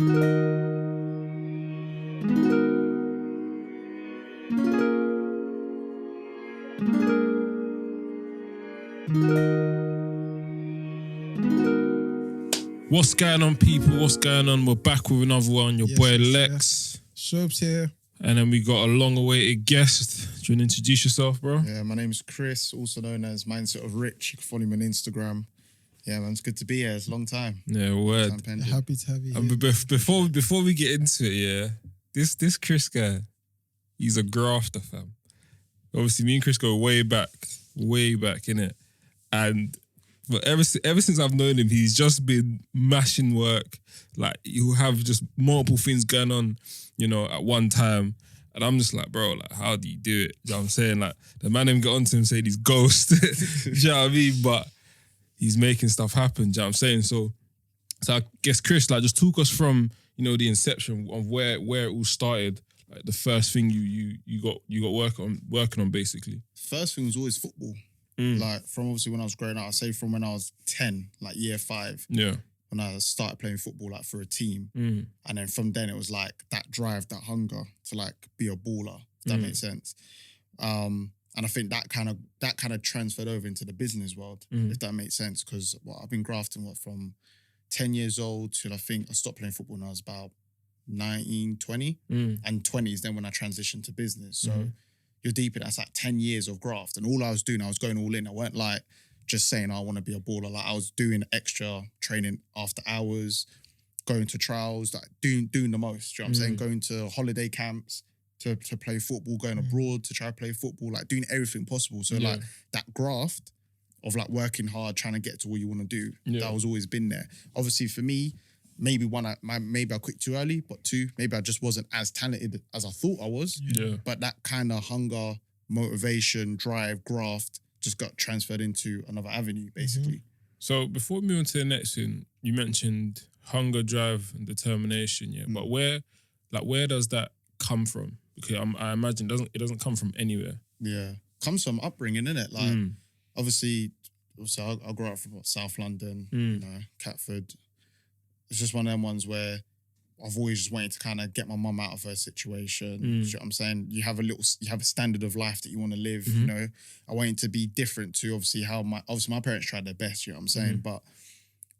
What's going on, people? What's going on? We're back with another one. Your boy Lex. Shubbz here. And then we got a long-awaited guest. Do you want to introduce yourself, bro? Yeah, my name is Chris, also known as Mindset of Rich. You can follow me on Instagram. Yeah, man, it's good to be here. It's a long time. Yeah, word. Happy to have you here. Before we get into it, yeah, this Chris guy, he's a grafter, fam. Obviously, me and Chris go way back, innit? But ever since I've known him, he's just been mashing work. Like, he'll have just multiple things going on, at one time. And I'm just like, bro, like, how do you do it? You know what I'm saying? Like, the man didn't get onto him saying he's ghost. Do you know what I mean? But he's making stuff happen. Do you know what I'm saying? So I guess, Chris, like, just talk us from, the inception of where it all started. Like, the first thing you got working on, basically. First thing was always football. Like, from obviously when I was growing up, I say from when I was 10, like year 5. Yeah. When I started playing football, like, for a team. And then from then it was like that drive, that hunger to, like, be a baller, if that makes sense. And I think that kind of transferred over into the business world, if that makes sense. Because I've been grafting from 10 years old till I think I stopped playing football when I was about 19, 20. And 20 is then when I transitioned to business. So you're deep in, that's like 10 years of graft. And all I was doing, I was going all in. I weren't like just saying, I want to be a baller. Like, I was doing extra training after hours, going to trials, like doing the most. Do you know what I'm saying? Going to holiday camps to play football, going abroad to try to play football, like doing everything possible. So like that graft of like working hard, trying to get to what you want to do, that was always been there. Obviously for me, maybe maybe I quit too early, but 2, maybe I just wasn't as talented as I thought I was. Yeah. But that kind of hunger, motivation, drive, graft just got transferred into another avenue, basically. So before we move on to the next thing, you mentioned hunger, drive, and determination. Yeah, but where does that come from? Because I imagine it doesn't come from anywhere. Yeah, comes from upbringing, innit? Like, obviously, I grew up from South London, Catford. It's just one of them ones where I've always just wanted to kind of get my mum out of her situation. You know what I'm saying? You have a standard of life that you want to live, I want it to be different to obviously my parents tried their best, you know what I'm saying? But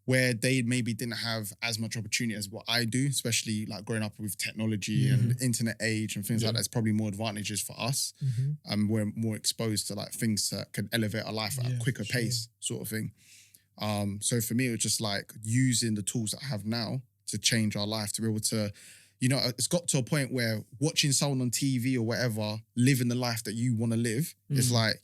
where they maybe didn't have as much opportunity as what I do, especially like growing up with technology and internet age and things like that, it's probably more advantages for us. And we're more exposed to like things that can elevate our life at a quicker pace, sort of thing. So for me, it was just like using the tools that I have now to change our life, to be able to, it's got to a point where watching someone on TV or whatever, living the life that you want to live, it's like,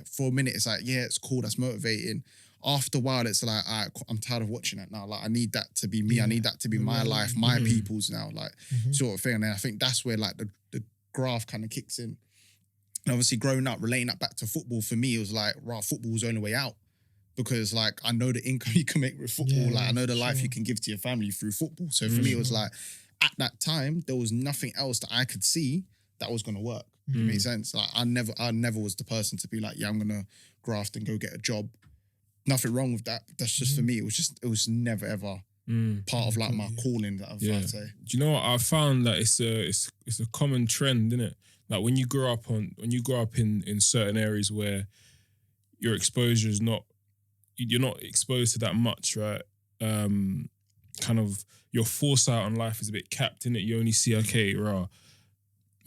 for a minute, it's like, it's cool, that's motivating. After a while, it's like, all right, I'm tired of watching it now. Like, I need that to be me. I need that to be my life, my people's now, like, sort of thing. And I think that's where like the graph kind of kicks in. And obviously growing up, relating that back to football, for me, it was like, football was the only way out. Because like, I know the income you can make with football. I know the life you can give to your family through football. So for me, it was like, at that time, there was nothing else that I could see that was going to work. It made sense. Like, I never was the person to be like, I'm going to graft and go get a job. Nothing wrong with that. That's just for me. It was never ever part of like my calling that I'd say. Do you know what? I found that it's a common trend, isn't it? Like, when you grow up in certain areas where your exposure is you're not exposed to that much, right? Kind of your foresight on life is a bit capped, in it. You only see,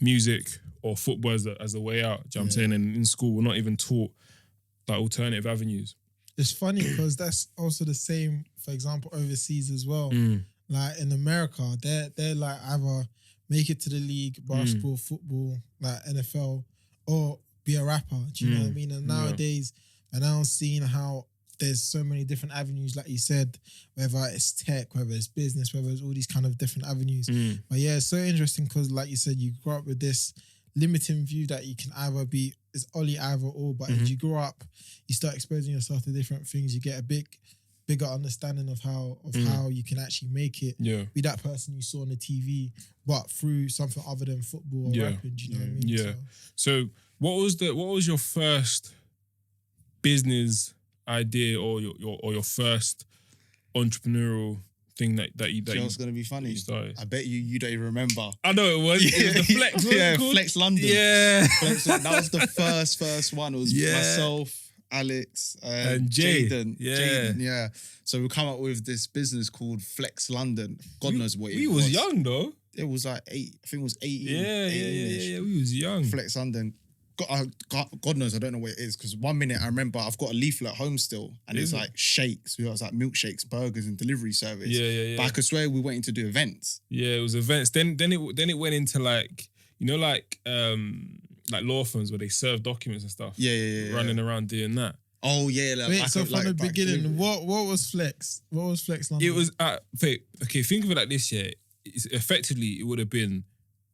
music or football as a way out. Do you know what I'm saying? And in school, we're not even taught like alternative avenues. It's funny because that's also the same, for example, overseas as well. Like in America, they're like either make it to the league, basketball, football, like NFL, or be a rapper. Do you know what I mean? And nowadays, and now I'm seeing how there's so many different avenues, like you said, whether it's tech, whether it's business, whether it's all these kind of different avenues. But yeah, it's so interesting because, like you said, you grow up with this limiting view that you can either be, it's only either or, but as you grow up, you start exposing yourself to different things, you get a bigger understanding of how you can actually make it. Be that person you saw on the TV, but through something other than football or rapping, do you know what I mean? So what was your first business idea or your first entrepreneurial thing that you You know what's gonna be funny? you started? I bet you don't even remember. I know it was. It was the Flex. What was it called? Flex London. Yeah. That was the first one. It was myself, Alex, and Jay. Jaden. Yeah. Jaden, yeah. So we come up with this business called Flex London. God knows what it was. We was young though. It was like 8. I think it was 18. Yeah. We was young. Flex London. God knows I don't know what it is, because 1 minute I remember I've got a leaflet at home still, and it's like shakes. It was like milkshakes, burgers, and delivery service. Yeah. But I could swear we went in to do events. Yeah, it was events. Then it went into like, you know, like law firms where they serve documents and stuff. Yeah. Running around doing that. Oh yeah. Wait, so from the beginning, what was Flex? What was Flex London? It was okay. Think of it like this. Yeah, effectively it would have been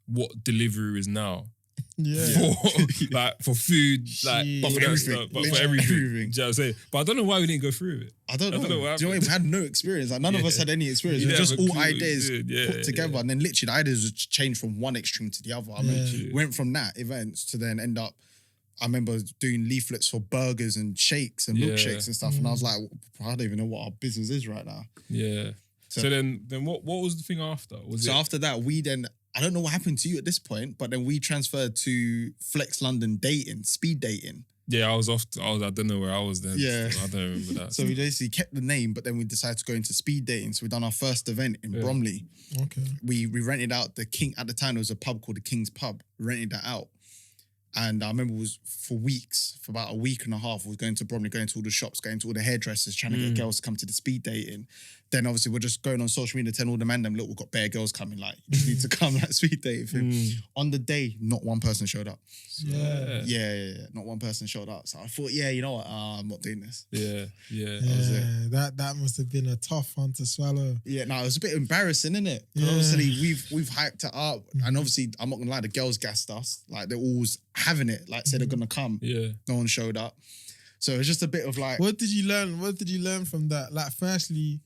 what delivery is now. Yeah. For food, like Jeez. But for everything. stuff, but for everything. Do you know what I'm saying? But I don't know why we didn't go through with it. I don't know. what Do you know happened. what? We had no experience. Like none of us had any experience. You It was didn't just have a all clue what ideas you did. put together, and then literally the ideas would change from one extreme to the other. I mean, Yeah. went from that events to then end up. I remember doing leaflets for burgers and shakes and milkshakes and stuff, and I was like, I don't even know what our business is right now. Yeah. So then what was the thing after? After that, I don't know what happened to you at this point, but then we transferred to Flex London dating, speed dating. Yeah, I don't know where I was then. Yeah. I don't remember that. So we basically kept the name, but then we decided to go into speed dating. So we done our first event in Bromley. Okay. We rented out the King, at the time there was a pub called the King's Pub. We rented that out. And I remember it was for weeks, for about a week and a half, we was going to Bromley, going to all the shops, going to all the hairdressers, trying to get girls to come to the speed dating. Then obviously we're just going on social media, telling all the man them, look, we've got bare girls coming, like, you need to come, like, speed dating. On the day, not one person showed up. Yeah. Not one person showed up. So I thought, you know what, I'm not doing this. Yeah. That must have been a tough one to swallow. Yeah, no, it was a bit embarrassing, innit? Because obviously we've hyped it up, and obviously I'm not gonna lie, the girls gassed us. Like they're always having it, like said they're gonna come. Yeah. No one showed up. So it's just a bit of like, What did you learn? What did you learn from that? Like, firstly,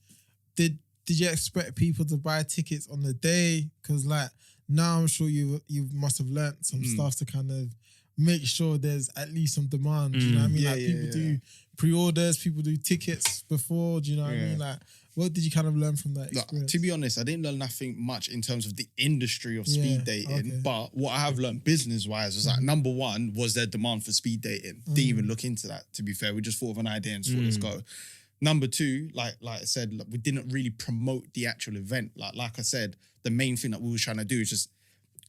did you expect people to buy tickets on the day? Because like now I'm sure you must have learned some stuff to kind of make sure there's at least some demand. Do you know what I mean? Like people do pre-orders, people do tickets before. Do you know what I mean? Like, what did you kind of learn from that experience? to be honest, I didn't learn nothing much in terms of the industry of speed dating. But what I have learned business-wise was like, number one, was there demand for speed dating? Didn't even look into that, to be fair. We just thought of an idea and thought, let's go. Number two, like I said, we didn't really promote the actual event. Like I said, the main thing that we were trying to do is just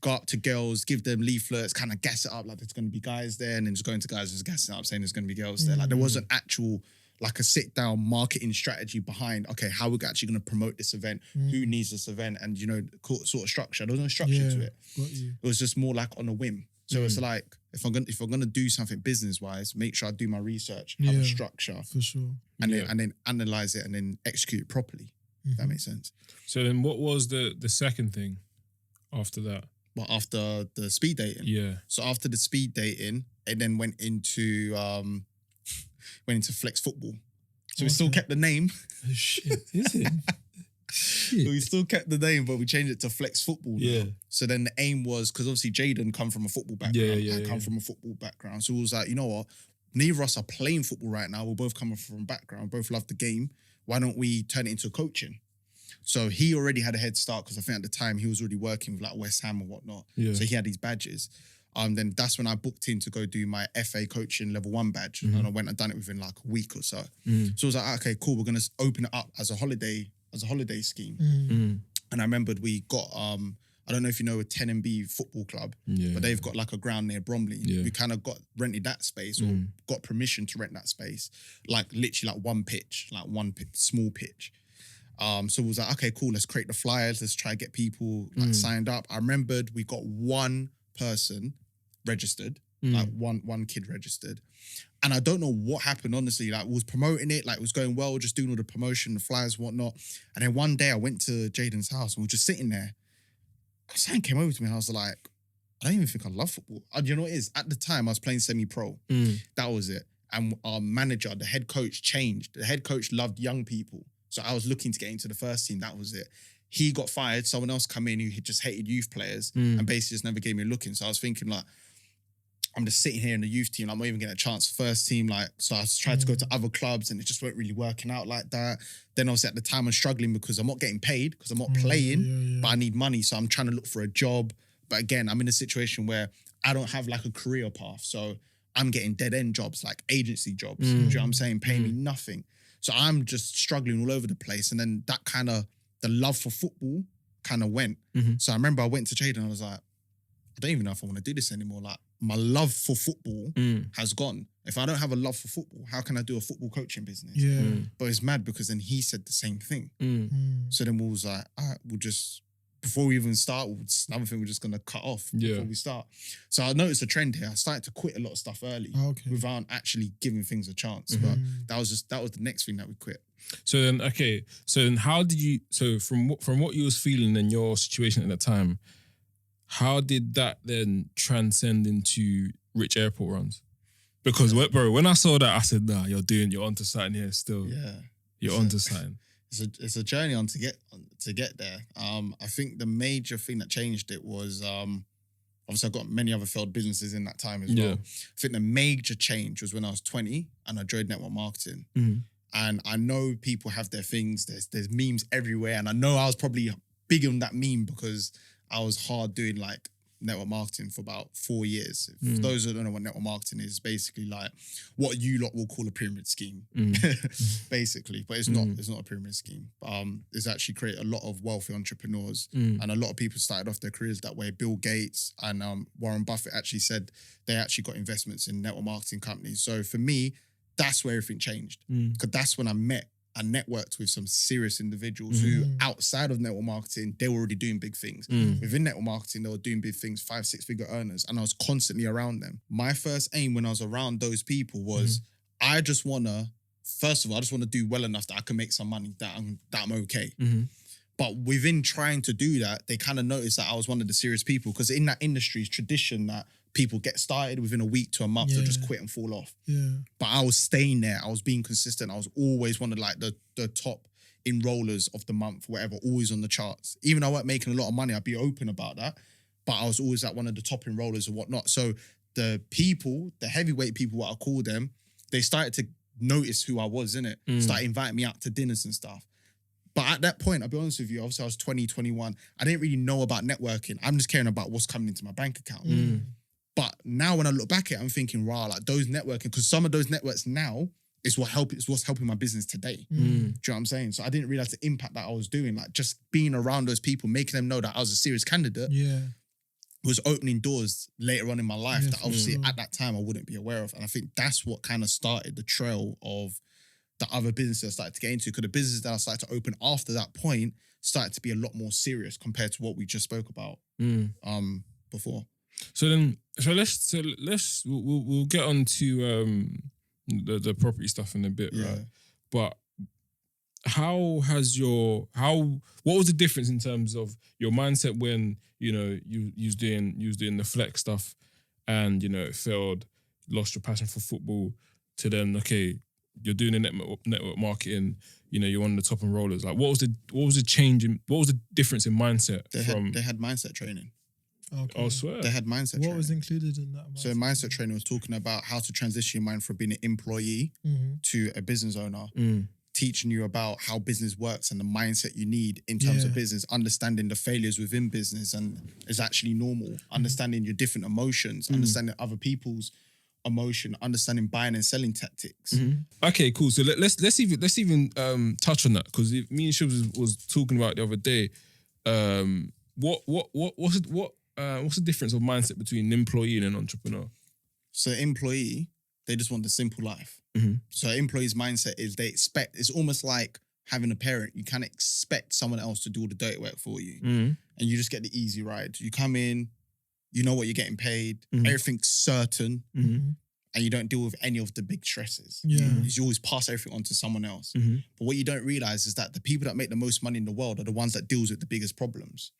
go up to girls, give them leaflets, kind of gas it up like there's going to be guys there, and then just going to guys and just gassing it up saying there's going to be girls there. Like there wasn't actual, like a sit down marketing strategy behind, okay, how we're actually going to promote this event, who needs this event, and, you know, sort of structure. There was no structure to it. Got you. It was just more like on a whim. So it's like, if I'm gonna do something business wise, make sure I do my research, have a structure, For sure. and then analyze it and then execute it properly. If that makes sense. So then what was the second thing after that? But after the speed dating, Yeah. So after the speed dating, it then went into flex football. So we still kept the name. Oh, shit, is it? We still kept the name, but we changed it to Flex Football now. Yeah. So then the aim was, because obviously Jaden come from a football background. I come from a football background. So it was like, you know what? Neither of us are playing football right now. We're both coming from a background. Both love the game. Why don't we turn it into coaching? So he already had a head start, because I think at the time he was already working with like West Ham and whatnot. Yeah. So he had these badges. Then that's when I booked in to go do my FA coaching level 1 badge. And I went and done it within like a week or so. So I was like, okay, cool. We're going to open it up as a holiday scheme. And I remembered we got, I don't know if you know a 10MB football club, but they've got like a ground near Bromley. We kind of rented that space, or got permission to rent that space, like literally like one pitch, small pitch. So it was like, okay, cool, let's create the flyers, let's try to get people like signed up. I remembered we got one person registered, like one kid registered. And I don't know what happened, honestly. Like, we was promoting it, like it was going well, just doing all the promotion, the flyers, whatnot. And then one day I went to Jaden's house and we were just sitting there. Something came over to me and I was like, I don't even think I love football. You know what it is? At the time, I was playing semi-pro. That was it. And our manager, the head coach, changed. The head coach loved young people. So I was looking to get into the first team. That was it. He got fired. Someone else come in who just hated youth players and basically just never gave me a look in. So I was thinking like, I'm just sitting here in the youth team. I'm not even getting a chance for first team. Like, so I tried to go to other clubs and it just weren't really working out like that. Then obviously at the time I'm struggling because I'm not getting paid because I'm not playing, but I need money. So I'm trying to look for a job. But again, I'm in a situation where I don't have like a career path. So I'm getting dead end jobs, like agency jobs. Do you know what I'm saying? Paying me nothing. So I'm just struggling all over the place. And then that kind of, the love for football kind of went. So I remember I went to trade and I was like, I don't even know if I want to do this anymore. Like, my love for football has gone. If I don't have a love for football, how can I do a football coaching business? But it's mad because then he said the same thing. So then we was like, all right, we'll just, before we even start, another thing we're just going to cut off before we start. So I noticed a trend here. I started to quit a lot of stuff early without actually giving things a chance. But that was the next thing that we quit. So then how did you, so from what you was feeling in your situation at the time, how did that then transcend into rich airport runs? Because bro, when I saw that, I said, nah, you're onto something here still. Yeah. You're onto something. It's a journey on to get there. I think the major thing that changed it was obviously I've got many other failed businesses in that time as well. I think the major change was when I was 20 and I joined network marketing. And I know people have their things, there's memes everywhere. And I know I was probably big on that meme because I was hard doing like network marketing for about 4 years. For those who don't know what network marketing is, basically like what you lot will call a pyramid scheme, basically. But it's not a pyramid scheme. It's actually created a lot of wealthy entrepreneurs and a lot of people started off their careers that way. Bill Gates and Warren Buffett actually said they actually got investments in network marketing companies. So for me, that's where everything changed. Because that's when I met and networked with some serious individuals who outside of network marketing, they were already doing big things. Within network marketing, they were doing big things, 5-6 figure earners. And I was constantly around them. My first aim when I was around those people was, first of all, I just want to do well enough that I can make some money, that I'm okay. But within trying to do that, they kind of noticed that I was one of the serious people because in that industry, it's tradition that people get started within a week to a month, they'll just quit and fall off. But I was staying there. I was being consistent. I was always one of like the top enrollers of the month, whatever, always on the charts. Even though I weren't making a lot of money, I'd be open about that. But I was always like one of the top enrollers and whatnot. So the people, the heavyweight people, what I call them, they started to notice who I was, innit? Started inviting me out to dinners and stuff. But at that point, I'll be honest with you, obviously I was 20, 21. I didn't really know about networking. I'm just caring about what's coming into my bank account. But now when I look back at it, I'm thinking, wow, like those networking, because some of those networks now is what's helping my business today. Do you know what I'm saying? So I didn't realize the impact that I was doing. Like just being around those people, making them know that I was a serious candidate was opening doors later on in my life that obviously at that time I wouldn't be aware of. And I think that's what kind of started the trail of the other businesses I started to get into. Because the businesses that I started to open after that point started to be a lot more serious compared to what we just spoke about before. So we'll get on to the property stuff in a bit, right? But what was the difference in terms of your mindset when you was doing the flex stuff and it failed, lost your passion for football, to then you're doing the network marketing, you're one of the top enrollers. Like what was the change in, what was the difference in mindset? They had mindset training. Okay. I swear. They had mindset training. What was included in that? So mindset training was talking about how to transition your mind from being an employee to a business owner, teaching you about how business works and the mindset you need in terms of business, understanding the failures within business and is actually normal, understanding your different emotions, understanding other people's emotion, understanding buying and selling tactics. Okay, cool. So let's even touch on that, because me and Shubbz was talking about the other day. What's the difference of mindset between an employee and an entrepreneur? So employee, they just want the simple life. So employee's mindset is they expect, it's almost like having a parent. You kind of expect someone else to do all the dirty work for you. And you just get the easy ride. You come in, you know what you're getting paid, everything's certain, and you don't deal with any of the big stresses. You always pass everything on to someone else. But what you don't realize is that the people that make the most money in the world are the ones that deals with the biggest problems.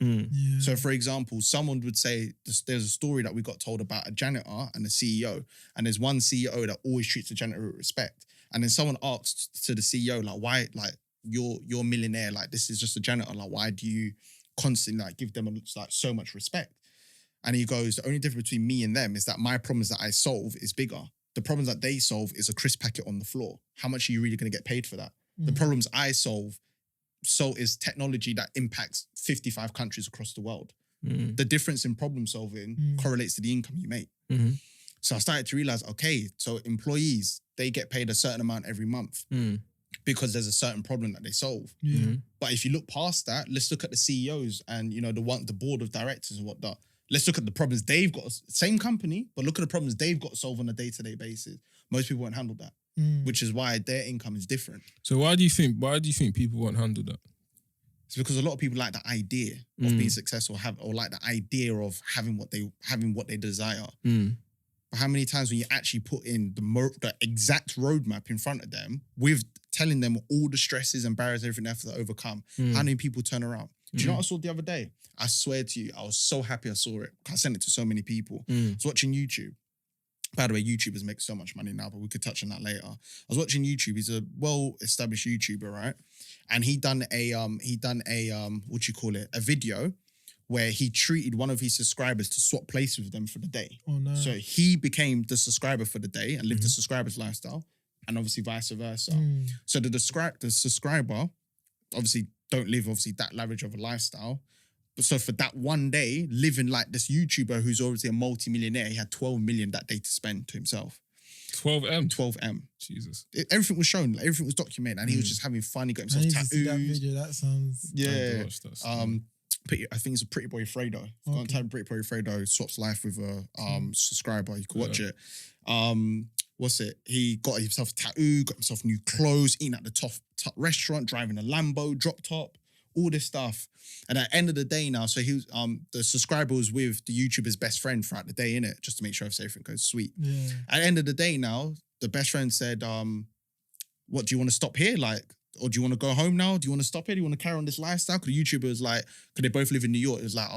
So for example, someone would say, there's a story that we got told about a janitor and a CEO, and there's one CEO that always treats the janitor with respect. And then someone asked to the CEO, like, why, like, you're a millionaire, like, this is just a janitor, like, why do you constantly, like, give them, like, so much respect? And he goes, the only difference between me and them is that my problems that I solve is bigger. The problems that they solve is a crisp packet on the floor. How much are you really going to get paid for that? The problems I solve is technology that impacts 55 countries across the world. The difference in problem solving correlates to the income you make. So I started to realize, okay, so employees, they get paid a certain amount every month because there's a certain problem that they solve. But if you look past that, let's look at the CEOs and, you know, the board of directors and whatnot. Let's look at the problems they've got. Same company, but look at the problems they've got to solve on a day-to-day basis. Most people won't handle that, which is why their income is different. So why do you think people won't handle that? It's because a lot of people like the idea of being successful, or like the idea of having what they desire. But how many times when you actually put in the exact roadmap in front of them with telling them all the stresses and barriers, everything they have to overcome, how many people turn around? Do you know what I saw the other day? I swear to you, I was so happy I saw it. I sent it to so many people. I was watching YouTube. By the way, YouTubers make so much money now, but we could touch on that later. I was watching YouTube. He's a well-established YouTuber, right? And he done a a video where he treated one of his subscribers to swap places with them for the day. Oh no! So he became the subscriber for the day and lived the subscriber's lifestyle, and obviously vice versa. So the subscriber obviously don't live that lavish of a lifestyle. But so for that one day, living like this YouTuber who's obviously a multi-millionaire, he had 12 million that day to spend to himself. 12M? 12M. Jesus. Everything was shown, like, everything was documented, and he was just having fun. He got himself tattoos. That video, that sounds... Yeah. I think it's a Pretty Boy Fredo. If you type Pretty Boy Fredo swaps life with a subscriber, you can watch it. What's it? He got himself a tattoo, got himself new clothes, eating at the top restaurant, driving a Lambo, drop top, all this stuff. And at the end of the day now, so he was the subscriber was with the YouTuber's best friend throughout the day, innit? Just to make sure everything goes sweet. Yeah. At the end of the day now, the best friend said, what, do you want to stop here? Like, or do you want to go home now? Do you want to stop here? Do you want to carry on this lifestyle? Because the YouTuber was like, because they both live in New York, it was like,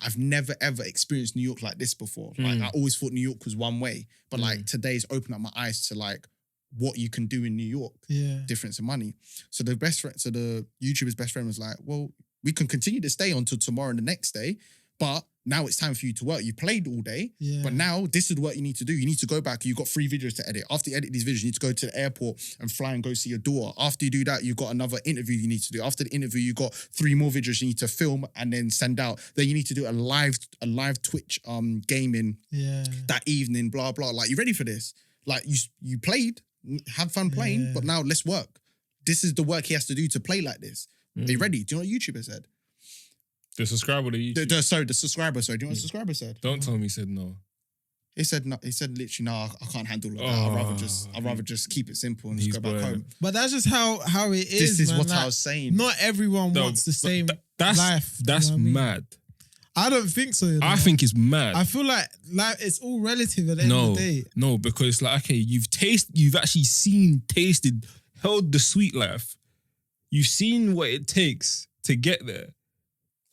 I've never ever experienced New York like this before. Like, I always thought New York was one way, but like today's opened up my eyes to like what you can do in New York. Yeah, difference in money. So the YouTuber's best friend was like, well, we can continue to stay until tomorrow and the next day, but now it's time for you to work. You played all day, but now this is what you need to do. You need to go back. You've got 3 videos to edit. After you edit these videos, you need to go to the airport and fly and go see your daughter. After you do that, you've got another interview you need to do. After the interview, you've got 3 more videos you need to film and then send out. Then you need to do a live Twitch gaming that evening, blah, blah. Like, you ready for this? Like, you played, have fun playing, but now let's work. This is the work he has to do to play like this. Are you ready? Do you know what YouTuber said? The subscriber to YouTube. The subscriber. Sorry, do you know what the subscriber said? Don't tell me he said no. He said no. He said literally, no, I can't handle that. I'd rather just keep it simple and just go back home. But that's just how it is. This is man. what like, I was saying. Not everyone wants the same life. That's mad. I don't think so. You know? I think it's mad. I feel like it's all relative at the end of the day. No, because like, okay, you've actually tasted, held the sweet life. You've seen what it takes to get there.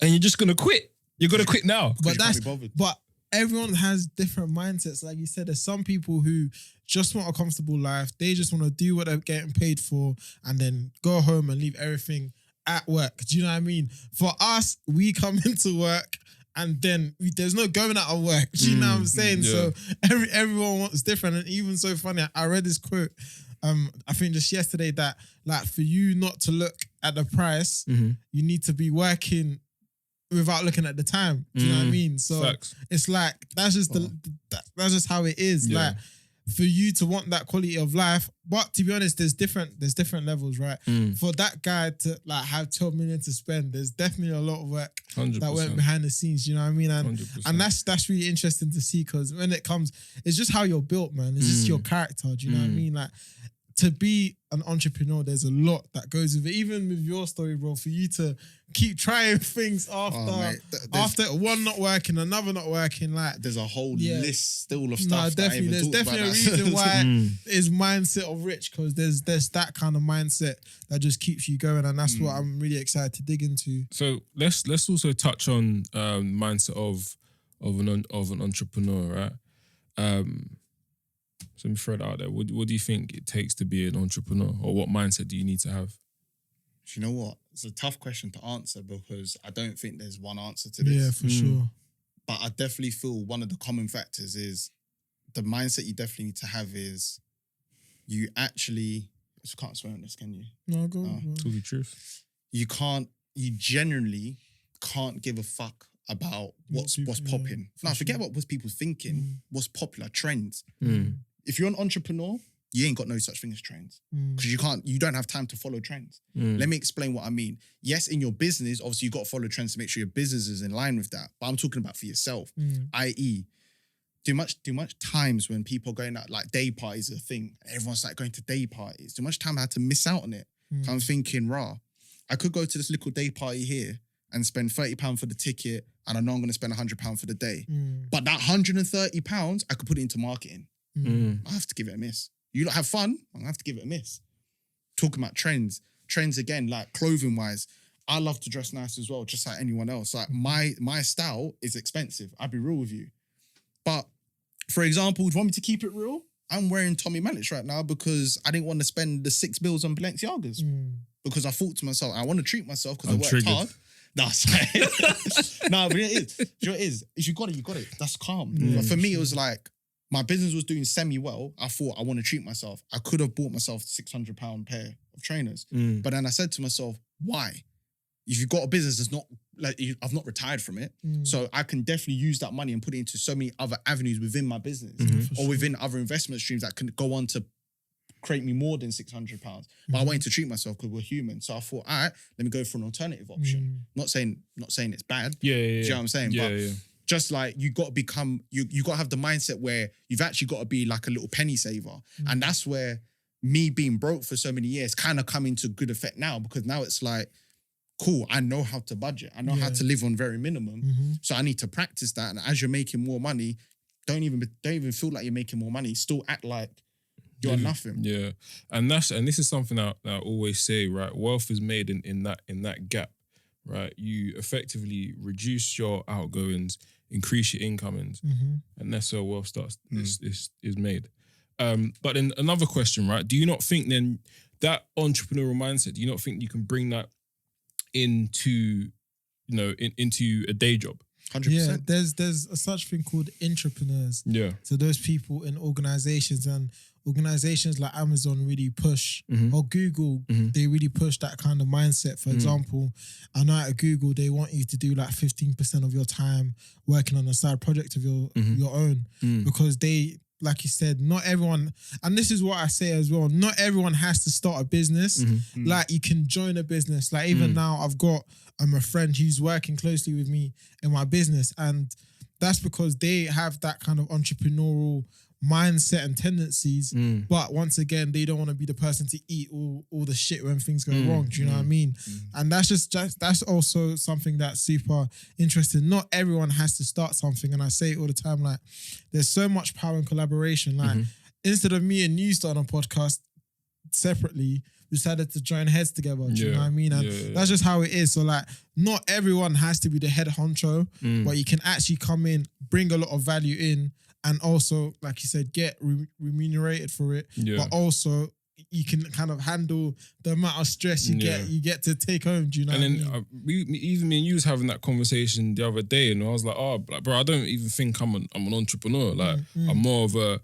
And you're just gonna quit. You're gonna quit now. But everyone has different mindsets. Like you said, there's some people who just want a comfortable life. They just want to do what they're getting paid for and then go home and leave everything at work. Do you know what I mean? For us, we come into work and then there's no going out of work. Do you know what I'm saying? Yeah. So everyone wants different. And even so funny, I read this quote, I think just yesterday, that like for you not to look at the price, you need to be working without looking at the time. Do you know what I mean? So Facts. It's like that's just that's just how it is. Yeah. Like for you to want that quality of life, but to be honest, there's different levels, right? For that guy to like have 12 million to spend, there's definitely a lot of work 100%. That went behind the scenes. You know what I mean? And that's really interesting to see, because when it comes, it's just how you're built, man. It's just your character. Do you know what I mean? Like, to be an entrepreneur, there's a lot that goes with it. Even with your story, bro, for you to keep trying things after one not working, another not working, like there's a whole list still of stuff. Definitely, there's definitely a reason why is mindset of rich, because there's that kind of mindset that just keeps you going, and that's what I'm really excited to dig into. So let's also touch on mindset of an entrepreneur, right? So let me throw that out there. What do you think it takes to be an entrepreneur, or what mindset do you need to have? Do you know what? It's a tough question to answer, because I don't think there's one answer to this. Yeah, for sure. But I definitely feel one of the common factors is the mindset you definitely need to have is you actually, you can't swear on this, can you? No, go. To be truth. You genuinely can't give a fuck about what's popping. No, forget what was people thinking, what's popular, trends. If you're an entrepreneur, you ain't got no such thing as trends. Because you don't have time to follow trends. Let me explain what I mean. Yes, in your business, obviously you've got to follow trends to make sure your business is in line with that. But I'm talking about for yourself, i.e., too much times when people are going out, like day parties are a thing. Everyone's like going to day parties. Too much time I had to miss out on it. I'm thinking, I could go to this little day party here and spend £30 for the ticket, and I know I'm going to spend £100 for the day. But that £130, I could put it into marketing. I have to give it a miss. You don't have fun, I'm going to have to give it a miss. Talking about trends again, like clothing wise, I love to dress nice as well, just like anyone else. Like my style is expensive. I'll be real with you. But for example, do you want me to keep it real? I'm wearing Tommy Malice right now because I didn't want to spend the £6 on Balenciagas. Because I thought to myself, I want to treat myself because I worked triggered. hard. That's right. No, but it is. Do you know what it is? If you got it, you got it. That's calm. But for me, it was like, my business was doing semi-well. I thought I want to treat myself. I could have bought myself a £600 pair of trainers. But then I said to myself, why? If you've got a business that's not, like, I've not retired from it. So I can definitely use that money and put it into so many other avenues within my business or within other investment streams that can go on to create me more than £600. But I wanted to treat myself because we're human. So I thought, all right, let me go for an alternative option. Not saying it's bad. Do you know what I'm saying? But just like you got to become, you got to have the mindset where you've actually got to be like a little penny saver. And that's where me being broke for so many years kind of come into good effect now, because now it's like, cool, I know how to budget. I know how to live on very minimum. So I need to practice that. And as you're making more money, don't even feel like you're making more money. Still act like you're nothing. Yeah. And this is something that I always say, right? Wealth is made in that gap, right? You effectively reduce your outgoings, increase your incomings, and that's where wealth starts is made. But then another question, right? Do you not think then that entrepreneurial mindset, do you not think you can bring that into a day job? 100%. Yeah, there's a such thing called in-trepreneurs. Yeah. So those people in organizations like Amazon really push, or Google, they really push that kind of mindset. For example, I know at Google, they want you to do like 15% of your time working on a side project of your own, because they, like you said, not everyone, and this is what I say as well, not everyone has to start a business. Like you can join a business. Like even now I've got a friend who's working closely with me in my business, and that's because they have that kind of entrepreneurial mindset and tendencies. But once again, they don't want to be the person to eat all the shit when things go wrong. Do you know what I mean? And that's also something that's super interesting. Not everyone has to start something. And I say it all the time, like there's so much power in collaboration. Like instead of me and you starting a podcast separately, we decided to join heads together. Do you know what I mean? And that's just how it is. So like, not everyone has to be the head honcho, but you can actually come in, bring a lot of value in, and also, like you said, get remunerated for it. But also, you can kind of handle the amount of stress you get to take home. Do you know? And what I then mean? even me and you was having that conversation the other day, and I was like, bro, I don't even think I'm an entrepreneur. Like I'm more of a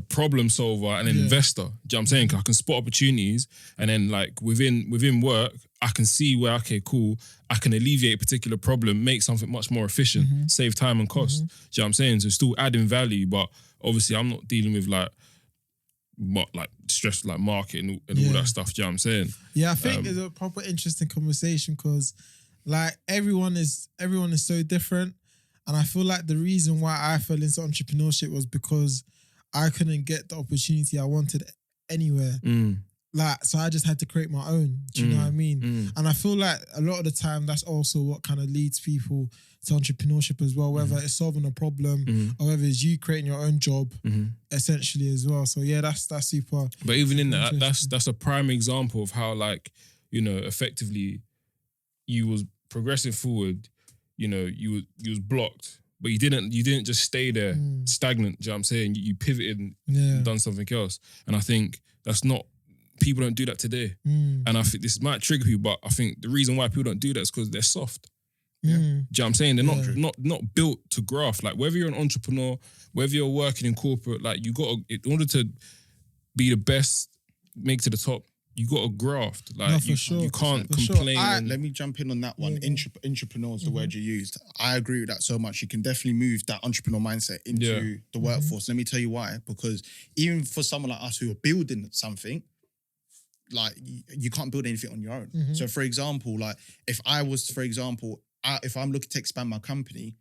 problem solver and an investor. Do you know what I'm saying? 'Cause I can spot opportunities, and then like within work, I can see where, okay, cool, I can alleviate a particular problem, make something much more efficient, save time and cost. Do you know what I'm saying? So still adding value, but obviously I'm not dealing with like stress, like marketing and all that stuff. Do you know what I'm saying? Yeah, I think it's a proper interesting conversation, because like everyone is so different. And I feel like the reason why I fell into entrepreneurship was because I couldn't get the opportunity I wanted anywhere. Like, so I just had to create my own. Do you know what I mean? And I feel like a lot of the time that's also what kind of leads people to entrepreneurship as well, whether it's solving a problem or whether it's you creating your own job essentially as well. So yeah, that's super. But even in that, that's a prime example of how, like, you know, effectively you was progressing forward, you know, you was blocked, but you didn't just stay there stagnant. Do you know what I'm saying? You pivoted and done something else. And I think that's not, people don't do that today. And I think this might trigger people, but I think the reason why people don't do that is because they're soft. Do you know what I'm saying? They're Yeah. not built to graft. Like whether you're an entrepreneur, whether you're working in corporate, like you got to, in order to be the best, make to the top, you got to graft. Like No, for sure. you can't For sure. complain. and- Let me jump in on that one. Yeah. Entrepreneurs, the word you used. I agree with that so much. You can definitely move that entrepreneur mindset into the workforce. Let me tell you why. Because even for someone like us who are building something, like you can't build anything on your own. So for example, like if I was, for example, if I'm looking to expand my company,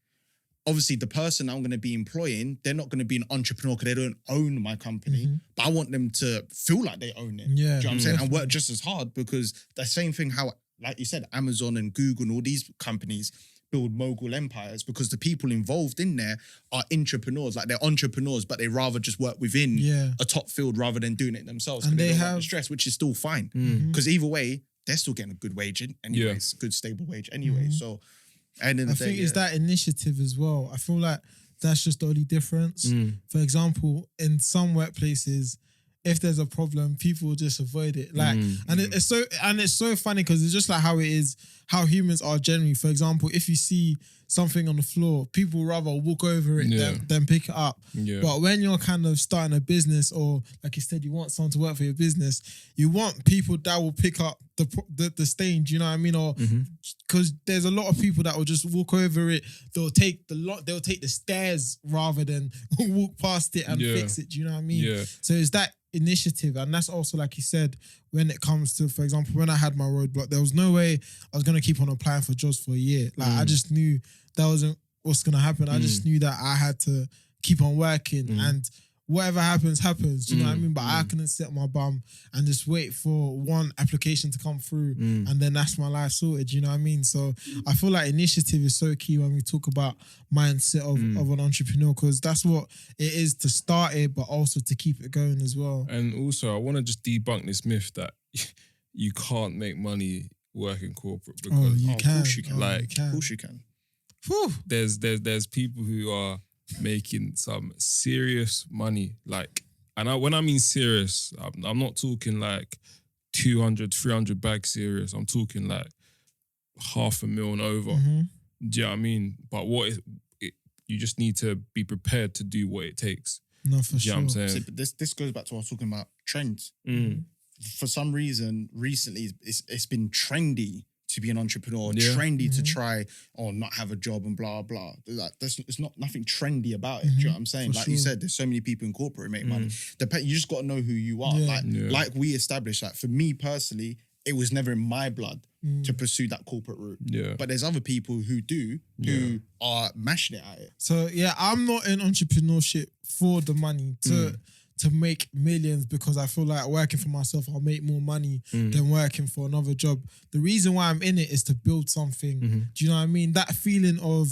obviously the person I'm going to be employing, they're not going to be an entrepreneur because they don't own my company, but I want them to feel like they own it. Yeah. Do you know what I'm saying? And work just as hard, because the same thing how, like you said, Amazon and Google and all these companies build mogul empires, because the people involved in there are entrepreneurs. Like they're entrepreneurs, but they rather just work within a top field rather than doing it themselves. And they don't want have the stress, which is still fine. Because either way, they're still getting a good wage anyways, good stable wage anyway. So end of the I day, think it's that initiative as well. I feel like that's just the only difference. For example, in some workplaces, if there's a problem, people will just avoid it. Like, and it's so funny because it's just like how it is, how humans are generally. For example, if you see something on the floor, people rather walk over it than pick it up. Yeah. But when you're kind of starting a business, or like you said, you want someone to work for your business, you want people that will pick up the stain. Do you know what I mean? Or because there's a lot of people that will just walk over it. They'll take the stairs rather than walk past it and fix it. Do you know what I mean? Yeah. So it's that initiative, and that's also, like you said, when it comes to, for example, when I had my roadblock, there was no way I was gonna keep on applying for jobs for a year. Like I just knew that wasn't what's gonna happen. I just knew that I had to keep on working, and whatever happens. Do you know what I mean? But I couldn't sit on my bum and just wait for one application to come through, and then that's my life sorted. You know what I mean? So I feel like initiative is so key when we talk about mindset of an entrepreneur, because that's what it is to start it, but also to keep it going as well. And also, I want to just debunk this myth that you can't make money working corporate, because You of can. course you can. Like, you can. Of course you can. Whew. there's people who are making some serious money. Like, and when I mean serious, I'm not talking like 200, 300 bag serious. I'm talking like $500,000 and over. Do you know what I mean? But you just need to be prepared to do what it takes. No, for Do you sure. know what I'm See, saying? but this goes back to what I was talking about, trends. For some reason, recently, it's been trendy to be an entrepreneur, trendy to try or not have a job and blah, blah. Like, it's not nothing trendy about it. Do you know what I'm saying? For Like you sure. said, there's so many people in corporate who make money. You just got to know who you are. Yeah. Like we established, like for me personally, it was never in my blood to pursue that corporate route. Yeah. But there's other people who do, who are mashing it at it. So yeah, I'm not in entrepreneurship for the money to make millions, because I feel like working for myself, I'll make more money than working for another job. The reason why I'm in it is to build something. Do you know what I mean? That feeling of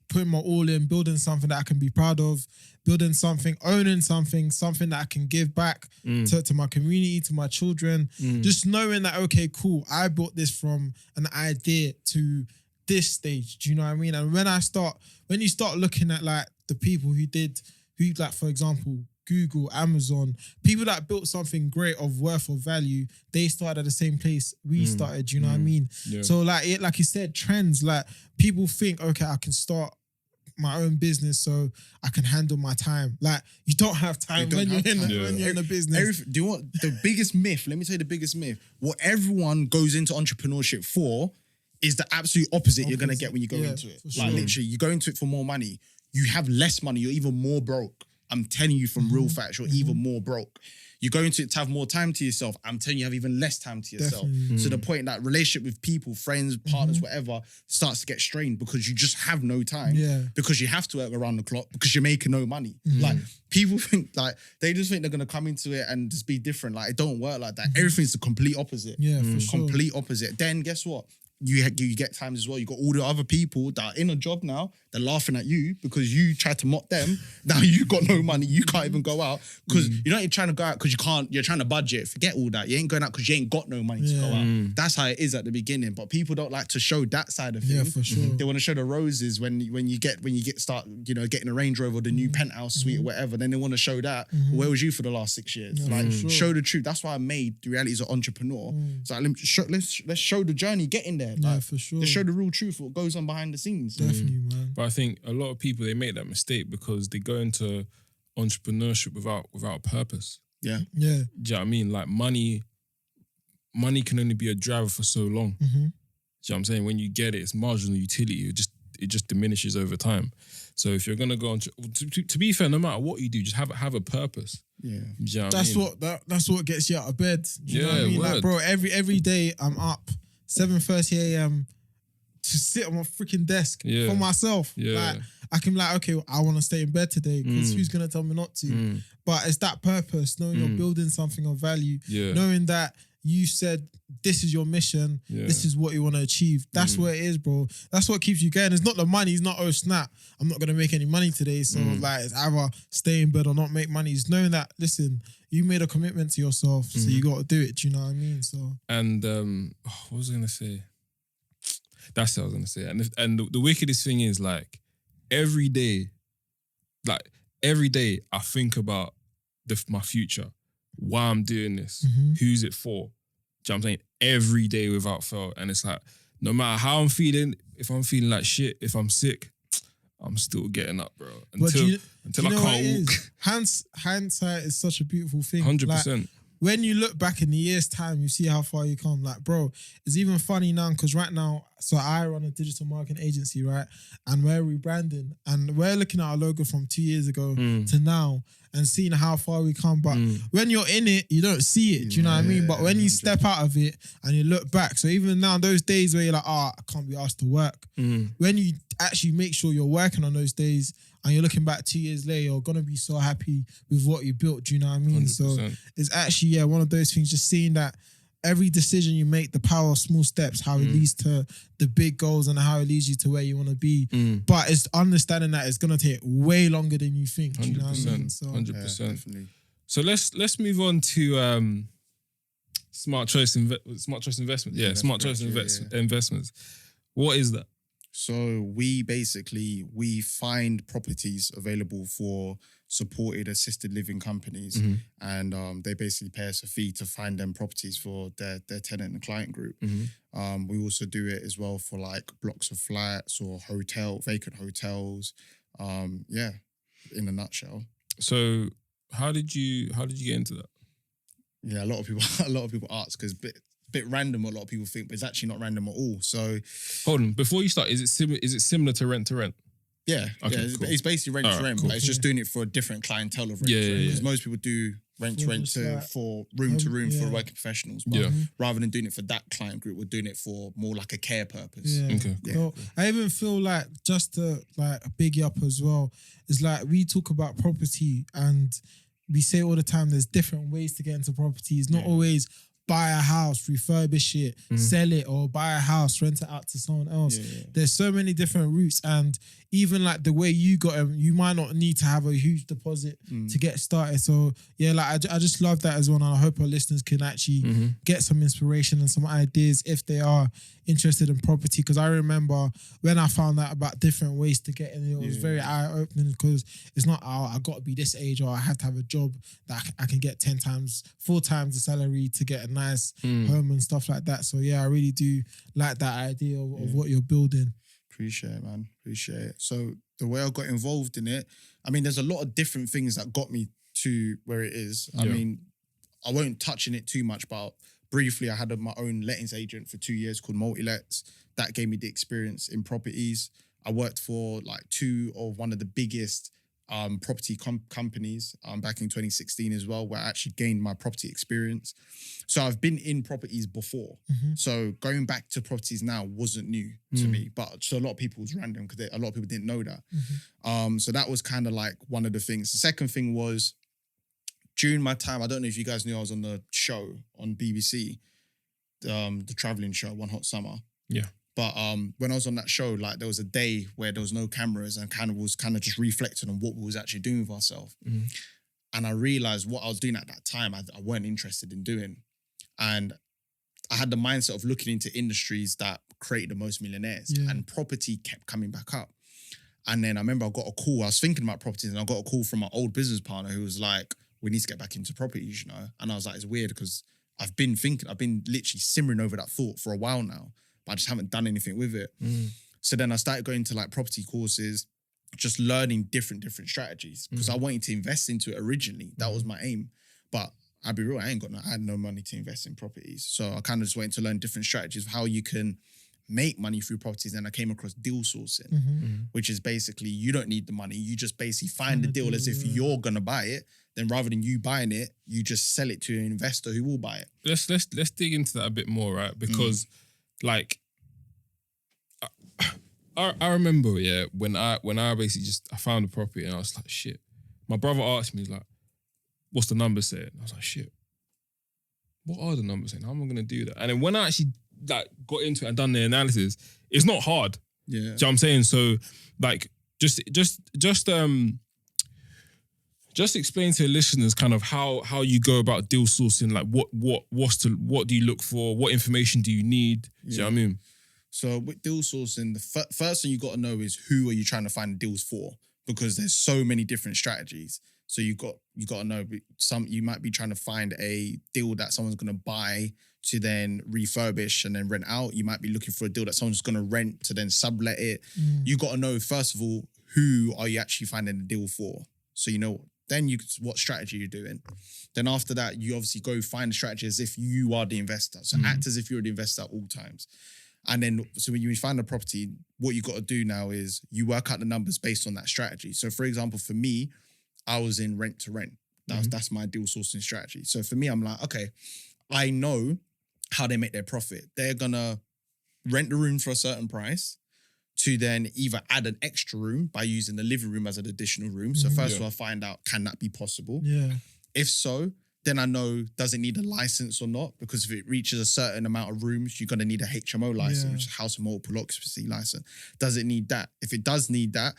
putting my all in, building something that I can be proud of, building something, owning something that I can give back to my community, to my children. Just knowing that, okay, cool, I built this from an idea to this stage. Do you know what I mean? And when you start looking at like the people who like, for example, Google, Amazon, people that built something great of worth of value, they started at the same place we started. Do you know what I mean? Yeah. So like you said, trends, like people think, okay, I can start my own business so I can handle my time. Like you don't have time when you're in a business. Do you know what the biggest myth? Let me tell you the biggest myth. What everyone goes into entrepreneurship for is the absolute opposite you're going to get when you go into it. for Like sure. literally, you go into it for more money. You have less money. You're even more broke. I'm telling you from real facts, you're even more broke. You go into it to have more time to yourself. I'm telling you, you have even less time to yourself. Definitely. So the point that relationship with people, friends, partners, whatever, starts to get strained because you just have no time. Yeah. Because you have to work around the clock because you're making no money. Like people think they just think they're gonna come into it and just be different. Like it don't work like that. Everything's the complete opposite. Yeah, for sure. Complete opposite. Then guess what? You get times as well. You got all the other people that are in a job now. They're laughing at you because you tried to mock them. Now you got no money. You can't even go out because you're not even trying to go out because you can't. You're trying to budget. Forget all that. You ain't going out because you ain't got no money to go out. That's how it is at the beginning. But people don't like to show that side of Yeah, things. for sure. They want to show the roses when you start getting a Range Rover, the new penthouse suite or whatever. Then they want to show that. Where was you for the last 6 years? Yeah, Like for sure. show the truth. That's why I made the reality as an entrepreneur. So like, let's show the journey getting there. there. Yeah, Like, for sure. to show the real truth, what goes on behind the scenes. Definitely, man. But I think a lot of people, they make that mistake because they go into entrepreneurship without purpose. Yeah. Yeah. Do you know what I mean? Like money can only be a driver for so long. Mm-hmm. Do you know what I'm saying? When you get it, it's marginal utility. It just diminishes over time. So if you're gonna go on, to be fair, no matter what you do, just have a purpose. Yeah. Do you know what I mean? That's what gets you out of bed. Do you know what I mean? word. Like, bro, every day I'm up 7:30 a.m. to sit on my freaking desk for myself. Yeah. Like, I can be like, okay, I want to stay in bed today because who's gonna tell me not to? But it's that purpose, knowing you're building something of value, knowing that you said this is your mission, this is what you want to achieve. That's what it is, bro. That's what keeps you going. It's not the money. It's not, oh snap, I'm not gonna make any money today. So like, it's either stay in bed or not make money. It's knowing that, listen, you made a commitment to yourself, so you got to do it. Do you know what I mean? So and what was I gonna say? That's what I was gonna say. And the wickedest thing is, like, every day I think about my future, why I'm doing this, who's it for. Do you know what I'm saying? Every day without fail. And it's like, no matter how I'm feeling, if I'm feeling like shit, if I'm sick, I'm still getting up, bro. Until I can't walk. Hindsight is such a beautiful thing. 100%. Like, when you look back in the year's time, you see how far you come. Like, bro, it's even funny now because right now, so I run a digital marketing agency, right? And we're rebranding. And we're looking at our logo from 2 years ago to now and seeing how far we come. But when you're in it, you don't see it. Do you know what I mean? But when you step out of it and you look back, so even now, those days where you're like, I can't be asked to work. When you actually make sure you're working on those days and you're looking back 2 years later, you're going to be so happy with what you built. Do you know what I mean? 100%. So it's actually, one of those things, just seeing that every decision you make, the power of small steps, how it leads to the big goals and how it leads you to where you want to be. But it's understanding that it's going to take way longer than you think. 100%. Do you know what I mean? So, 100%. Yeah, definitely. So let's move on to smart choice investments. Yeah, smart choice investments. What is that? So we find properties available for supported assisted living companies, and they basically pay us a fee to find them properties for their tenant and client group. We also do it as well for like blocks of flats or vacant hotels. In a nutshell. So how did you get into that? Yeah, a lot of people ask because bit random what a lot of people think, but it's actually not random at all. So hold on, before you start, is it similar to rent to rent? Yeah, okay, cool. It's basically rent to rent, cool. but it's just doing it for a different clientele of rent to rent. Because most people do rent to rent for room to room for working professionals. But rather than doing it for that client group, we're doing it for more like a care purpose. Yeah. Okay. Yeah. So I even feel like, just to like big you up as well, it's like we talk about property and we say all the time there's different ways to get into property. It's not always buy a house, refurbish it, sell it, or buy a house, rent it out to someone else. There's so many different routes, and even like the way you got them, you might not need to have a huge deposit to get started. So like I just love that as well, and I hope our listeners can actually get some inspiration and some ideas if they are interested in property. Because I remember when I found out about different ways to get in, it was very eye-opening, because it's not, I got to be this age or I have to have a job that I can get 4 times the salary to get a nice home and stuff like that. So I really do like that idea of what you're building. Appreciate it, man. Appreciate it. So the way I got involved in it, I mean, there's a lot of different things that got me to where it is. I mean, I won't touch on it too much, but briefly, I had my own lettings agent for 2 years called Multilets. That gave me the experience in properties. I worked for like 2 of one of the biggest property companies back in 2016 as well, where I actually gained my property experience. So I've been in properties before. So going back to properties now wasn't new to me, but so a lot of people was random because a lot of people didn't know that. So that was kind of like one of the things. The second thing was, during my time, I don't know if you guys knew I was on the show on BBC, the traveling show, One Hot Summer. Yeah. But when I was on that show, like there was a day where there was no cameras and was just reflecting on what we was actually doing with ourselves. And I realized what I was doing at that time, I weren't interested in doing. And I had the mindset of looking into industries that create the most millionaires, and property kept coming back up. And then I remember I got a call. I was thinking about properties and I got a call from my old business partner who was like, we need to get back into properties, you know? And I was like, it's weird because I've been literally simmering over that thought for a while now. but I just haven't done anything with it. So then I started going to like property courses, just learning different strategies because I wanted to invest into it originally. That was my aim. But I'll be real, I had no money to invest in properties. So I kind of just went to learn different strategies of how you can make money through properties. And I came across deal sourcing, which is basically you don't need the money. You just basically find the deal as if you're going to buy it. Then rather than you buying it, you just sell it to an investor who will buy it. Let's dig into that a bit more, right? Because like I remember, when I basically I found a property and I was like, shit. My brother asked me like, what's the number saying? I was like, shit. What are the numbers saying? How am I gonna do that? And then when I actually like got into it and done the analysis, it's not hard. Yeah. Do you know what I'm saying? So like just explain to the listeners kind of how you go about deal sourcing, like what do you look for? What information do you need? Do you know what I mean? So with deal sourcing, the first thing you got to know is who are you trying to find deals for? Because there's so many different strategies. So you got to know you might be trying to find a deal that someone's going to buy to then refurbish and then rent out. You might be looking for a deal that someone's going to rent to then sublet it. You got to know first of all who are you actually finding the deal for. So you know then what strategy you're doing. Then after that, you obviously go find a strategy as if you are the investor. So act as if you're the investor at all times. And then, so when you find a property, what you got to do now is you work out the numbers based on that strategy. So for example, for me, I was in rent to rent. That's my deal sourcing strategy. So for me, I'm like, okay, I know how they make their profit. They're going to rent the room for a certain price to then either add an extra room by using the living room as an additional room. So first of all, I find out, can that be possible? Yeah. If so, then I know, does it need a license or not? Because if it reaches a certain amount of rooms, you're going to need a HMO license, which is House of Multiple Occupancy license. Does it need that? If it does need that,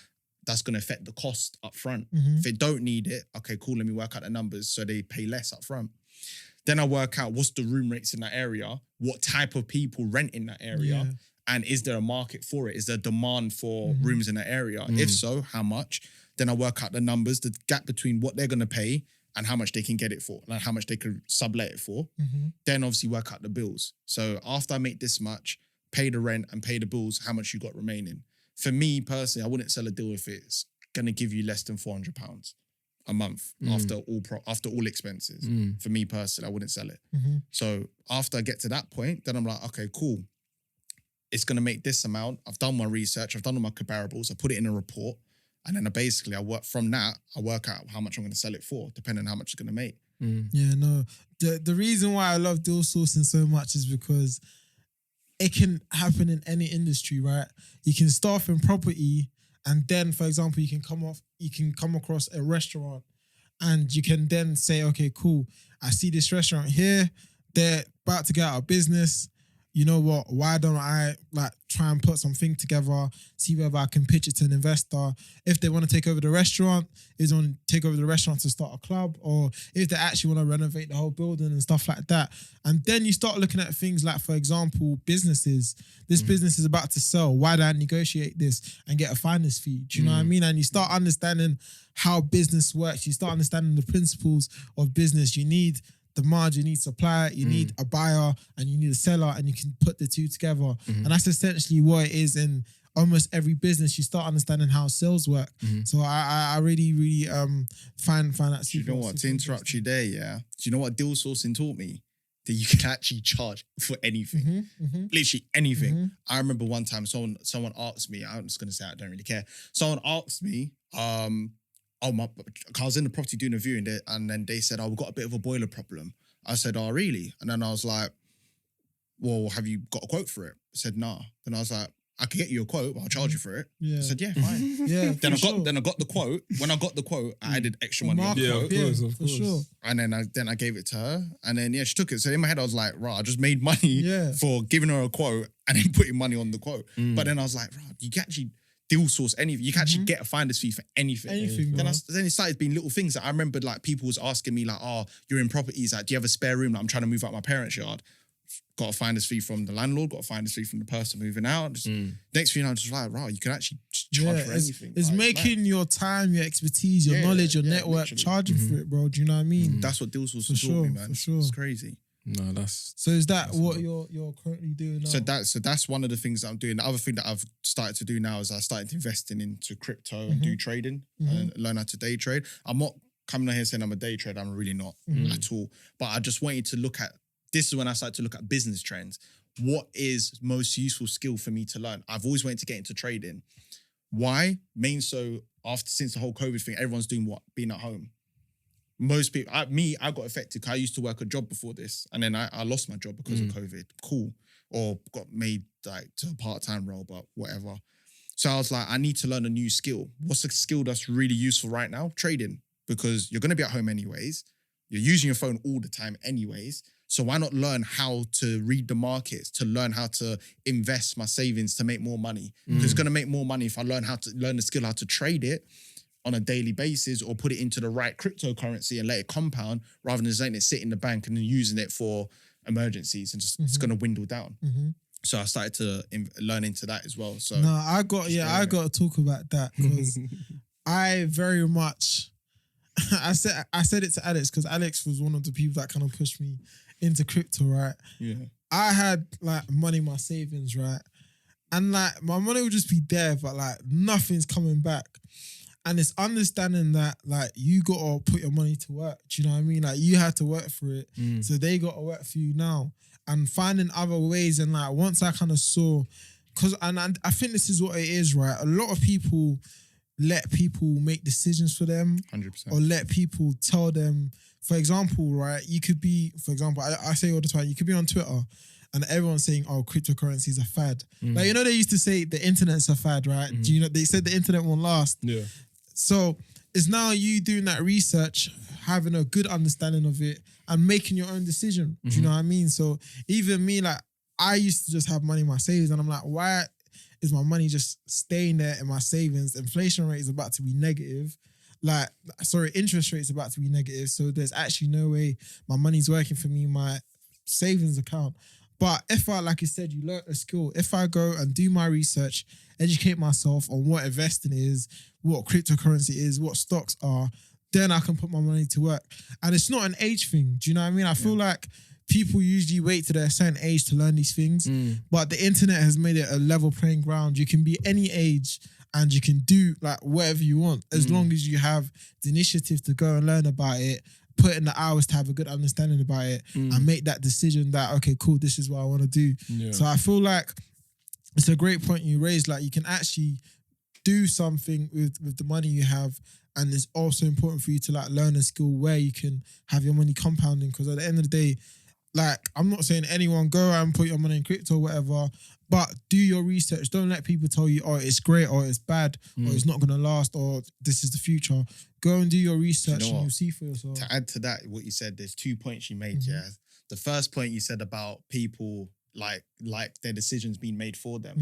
that's going to affect the cost up front. If it don't need it, okay, cool, let me work out the numbers so they pay less up front. Then I work out what's the room rates in that area, what type of people rent in that area, and is there a market for it? Is there demand for rooms in that area? If so, how much? Then I work out the numbers, the gap between what they're going to pay and how much they can get it for, and how much they could sublet it for. Then obviously work out the bills. So after I make this much, pay the rent and pay the bills, how much you got remaining. For me personally, I wouldn't sell a deal if it's going to give you less than £400 a month after all expenses. For me personally, I wouldn't sell it. So after I get to that point, then I'm like, okay, cool. It's going to make this amount. I've done my research. I've done all my comparables. I put it in a report. And then I work from that. I work out how much I'm going to sell it for, depending on how much it's going to make. Yeah, no. The reason why I love deal sourcing so much is because it can happen in any industry, right? You can start off in property, and then, for example, you can come across a restaurant, and you can then say, okay, cool. I see this restaurant here. They're about to get out of business. You know what? Why don't I like try and put something together, see whether I can pitch it to an investor? If they want to take over the restaurant, is on take over the restaurant to start a club, or if they actually want to renovate the whole building and stuff like that. And then you start looking at things like, for example, businesses. This business is about to sell. Why don't I negotiate this and get a finder's fee? Do you know what I mean? And you start understanding how business works. You start understanding the principles of business. You need demand, you need supply, you need a buyer, and you need a seller, and you can put the two together. And that's essentially what it is in almost every business. You start understanding how sales work. So I really find that super. Do you know what? To interrupt you there, do you know what deal sourcing taught me? That you can actually charge for anything. Literally anything. I remember one time someone asked me, I'm just going to say I don't really care. Someone asked me, I was in the property doing a viewing there, and then they said, we've got a bit of a boiler problem. I said, oh, really? And then I was like, well, have you got a quote for it? I said, nah. Then I was like, I can get you a quote, but I'll charge you for it. I said, yeah, fine. Then I got the quote. When I got the quote, I added extra money on the quote. Of course. Sure. And then I gave it to her, and then she took it. So in my head, I was like, right, I just made money for giving her a quote and then putting money on the quote. But then I was like, right, you can actually deal source anything. You can actually get a finder's fee for anything. Then it started being little things that I remembered, like people was asking me like, oh, you're in properties, like, do you have a spare room? Like, I'm trying to move out my parents' yard. Got a finder's fee from the landlord, got a finder's fee from the person moving out. Next thing you know, I'm just like, right, you can actually charge for anything. It's like, making your time, your expertise, your knowledge, your network, literally. charging for it, bro. Do you know what I mean? That's what deal source taught me, man. For sure. It's crazy. No, that's So is that That's what not- you're currently doing now? So that's one of the things that I'm doing. The other thing that I've started to do now is I started investing into crypto and do trading and learn how to day trade. I'm not coming out here saying I'm a day trader. I'm really not at all. But I just wanted to look at, this is when I started to look at business trends. What is most useful skill for me to learn? I've always wanted to get into trading. Why? Since the whole COVID thing, everyone's doing what? Being at home. Most people, I got affected. I used to work a job before this, and then I lost my job because of COVID. Cool. Or got made like to a part-time role, but whatever. So I was like, I need to learn a new skill. What's a skill that's really useful right now? Trading. Because you're going to be at home anyways. You're using your phone all the time anyways. So why not learn how to read the markets, to learn how to invest my savings to make more money? Because it's going to make more money if I learn the skill how to trade it on a daily basis, or put it into the right cryptocurrency and let it compound, rather than just letting it sit in the bank and then using it for emergencies, and just it's going to dwindle down. So I started to learn into that as well. So no, I got to talk about that, because I very much I said it to Alex, because Alex was one of the people that kind of pushed me into crypto, right? Yeah. I had like money in my savings, right? And like my money would just be there, but like nothing's coming back. And it's understanding that like you gotta put your money to work. Do you know what I mean? Like you had to work for it. So they gotta work for you now. And finding other ways. And like once I kind of saw, and I think this is what it is, right? A lot of people let people make decisions for them. 100%. Or let people tell them. For example, right? You could be, for example, I say all the time, you could be on Twitter and everyone's saying, oh, cryptocurrency is a fad. Like, you know, they used to say the internet's a fad, right? Do you know, they said the internet won't last. Yeah. So it's now you doing that research, having a good understanding of it and making your own decision. Do you know what I mean? So even me, like, I used to just have money in my savings and I'm like, why is my money just staying there in my savings? Inflation rate is about to be negative. Interest rate is about to be negative. So there's actually no way my money's working for me, my savings account. But if I, like you said, you learn a skill, if I go and do my research, educate myself on what investing is, what cryptocurrency is, what stocks are, then I can put my money to work. And it's not an age thing. Do you know what I mean? I feel like people usually wait to their certain age to learn these things. But the internet has made it a level playing ground. You can be any age and you can do like whatever you want, as long as you have the initiative to go and learn about it, put in the hours to have a good understanding about it, and make that decision that, okay, cool, this is what I want to do. Yeah. So I feel like it's a great point you raised. Like you can actually do something with the money you have, and it's also important for you to like learn a skill where you can have your money compounding. Because at the end of the day, like I'm not saying anyone go out and put your money in crypto or whatever, but do your research. Don't let people tell you, oh, it's great or it's bad or it's not going to last or this is the future. Go and do your research and you'll see for yourself. To add to that, what you said, there's 2 points you made, yeah. The first point you said about people like their decisions being made for them.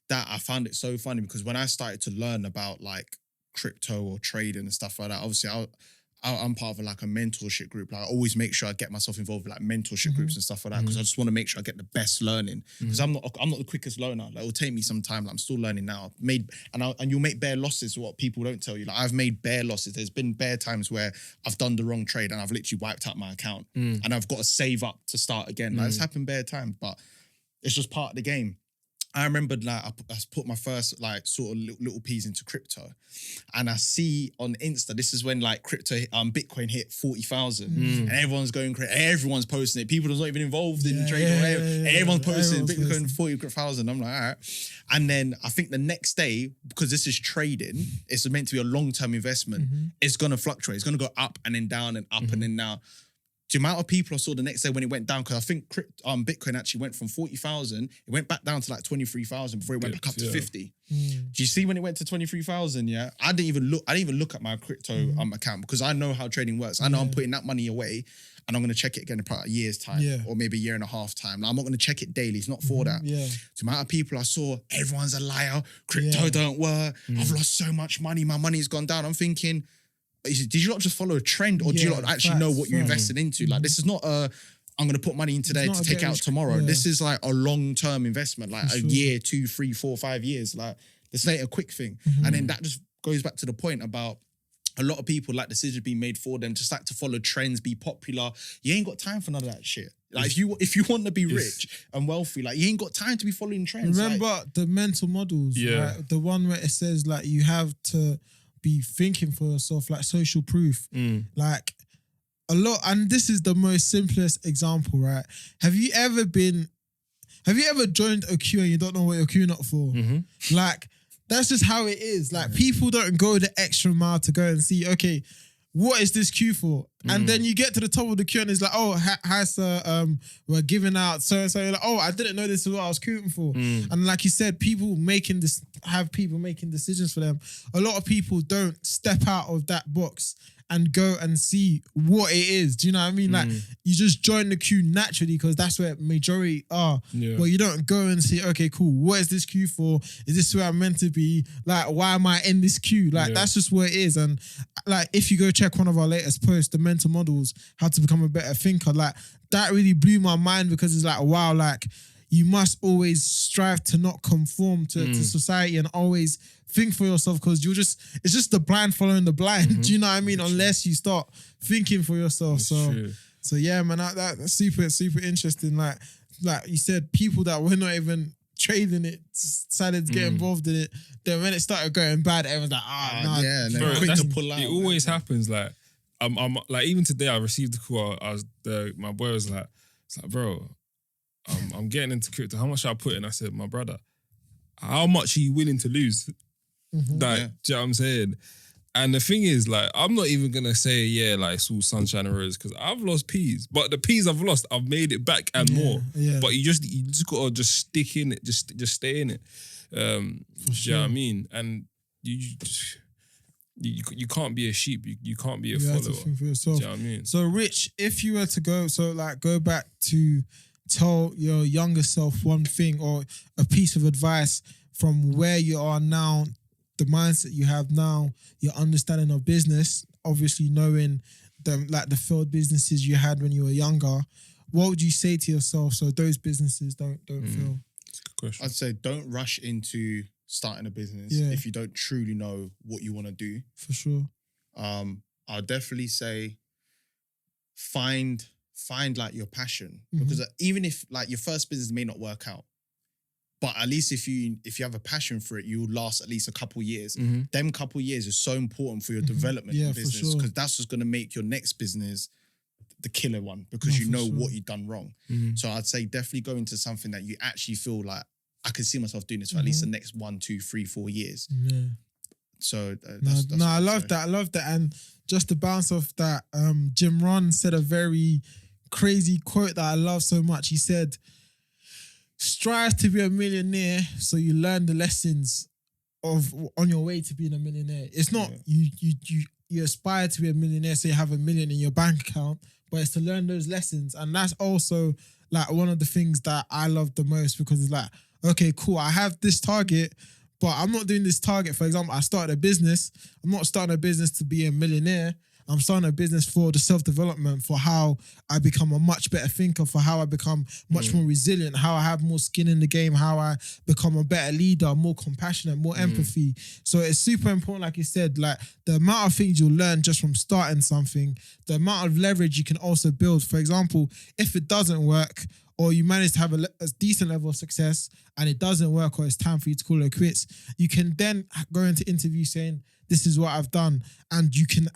That I found it so funny, because when I started to learn about like crypto or trading and stuff like that, obviously I'm part of like a mentorship group. Like I always make sure I get myself involved with like mentorship groups and stuff like that, because I just want to make sure I get the best learning. Because I'm not the quickest learner. Like it'll take me some time. Like I'm still learning now. And you'll make bare losses. What people don't tell you. Like I've made bare losses. There's been bare times where I've done the wrong trade and I've literally wiped out my account and I've got to save up to start again. Like it's happened bare times, but it's just part of the game. I remembered like I put my first like sort of little peas into crypto, and I see on Insta, this is when like crypto Bitcoin hit 40,000 and everyone's going crazy. Everyone's posting it. People are not even involved in trading. Everyone's posting Bitcoin 40,000. I'm like, all right. And then I think the next day, because this is trading, it's meant to be a long-term investment. It's going to fluctuate. It's going to go up and then down and up and then down. The amount of people I saw the next day when it went down, because I think Bitcoin actually went from 40,000, it went back down to like 23,000 before it went back up to 50. Do you see when it went to 23,000? Yeah, I didn't even look at my crypto account, because I know how trading works. I know I'm putting that money away, and I'm going to check it again in about a year's time or maybe a year and a half time. Like, I'm not going to check it daily. It's not for that. The amount of people I saw, everyone's a liar. Crypto don't work. I've lost so much money. My money's gone down. I'm thinking, did you not just follow a trend, or do you not actually know what you invested into? Like, this is not I'm going to put money in today to take out tomorrow. This is like a long-term investment, like a year, 2, 3, 4, 5 years. Like, this ain't a quick thing. And then that just goes back to the point about a lot of people like decisions being made for them, just like to follow trends, be popular. You ain't got time for none of that shit. Like if you want to be rich and wealthy, like you ain't got time to be following trends. Remember the mental models, right? The one where it says like you have to be thinking for yourself, like social proof. Like a lot, and this is the most simplest example, right? Have you ever joined a queue and you don't know what you're queuing up for? Like, that's just how it is. Like, people don't go the extra mile to go and see, okay, what is this queue for? And then you get to the top of the queue and it's like, oh, hi sir, we're giving out so-and-so. You're like, oh, I didn't know this is what I was queuing for. And like you said, people making decisions for them. A lot of people don't step out of that box and go and see what it is. Do you know what I mean? Like, you just join the queue naturally because that's where majority are. But you don't go and say, okay, cool, what is this queue for? Is this where I'm meant to be? Like, why am I in this queue? Like, that's just what it is. And like, if you go check one of our latest posts, the mental models, how to become a better thinker, like, that really blew my mind because it's like, wow, like, you must always strive to not conform to society and always think for yourself because it's just the blind following the blind. Do you know what I mean? Unless you start thinking for yourself. So yeah, man, that's super, super interesting. Like you said, people that were not even trading it decided to get involved in it. Then when it started going bad, everyone's like, quick to pull out. It always happens. Like, I'm like, even today I received a call. My boy was like, it's like, bro, I'm getting into crypto. How much should I put in? I said, my brother, how much are you willing to lose? Like, do you know what I'm saying? And the thing is, like, I'm not even gonna say, like, it's all sunshine and roses because I've lost peas. But the peas I've lost, I've made it back and more. But you just gotta just stick in it, just stay in it. Do you know what I mean? And you can't be a sheep. You can't be a follower. You have to think for yourself. Do you know what I mean? So, Rich, if you were to go back to tell your younger self one thing or a piece of advice from where you are now, the mindset you have now, your understanding of business, obviously knowing the failed businesses you had when you were younger, what would you say to yourself so those businesses don't fail? That's a good question. I'd say don't rush into starting a business if you don't truly know what you want to do. For sure. I'll definitely say find like your passion because even if like your first business may not work out, but at least if you have a passion for it, you'll last at least a couple years. Them couple years is so important for your development in business because that's what's going to make your next business the killer one because you know what you've done wrong. So I'd say definitely go into something that you actually feel like I can see myself doing this for at least the next 1, 2, 3, 4 years. So that's I love that. I love that. And just to bounce off that, Jim Rohn said a very crazy quote that I love so much. He said, strive to be a millionaire so you learn the lessons on your way to being a millionaire. It's not you aspire to be a millionaire so you have $1 million in your bank account, but it's to learn those lessons. And that's also like one of the things that I love the most because it's like, okay, cool, I have this target, but I'm not doing this target. For example, I started a business. I'm not starting a business to be a millionaire. I'm starting a business for the self-development, for how I become a much better thinker, for how I become much more resilient, how I have more skin in the game, how I become a better leader, more compassionate, more empathy. So it's super important, like you said, like the amount of things you'll learn just from starting something, the amount of leverage you can also build. For example, if it doesn't work, or you manage to have a decent level of success and it doesn't work or it's time for you to call it quits, you can then go into interview saying, this is what I've done. And you can